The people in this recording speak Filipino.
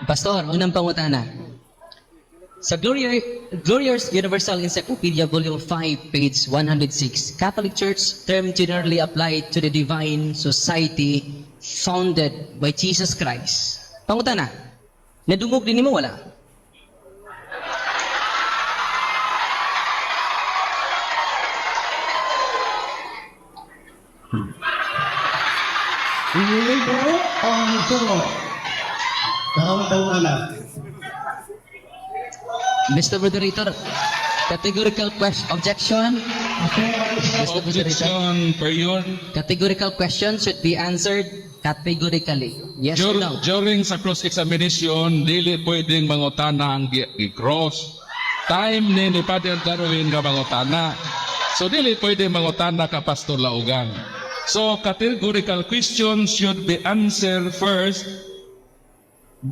Pastor, unang pangutana. Sa Glorious Universal Encyclopedia, Volume 5, page 106, Catholic Church term generally applied to the divine society founded by Jesus Christ. Pangutana, nadungog din mo wala? Libre o sumo? Taon na. Mr. Moderator, categorical objection. Mr. Moderator, Objection per yun. categorical question should be answered categorically. Yes or no? During sa cross-examination, dili pwedeng mangutana ang i-cross. Time ni Father Darwin nga mangutana. So dili pwedeng mangutana ka Pastor Laugan. So categorical questions should be answered first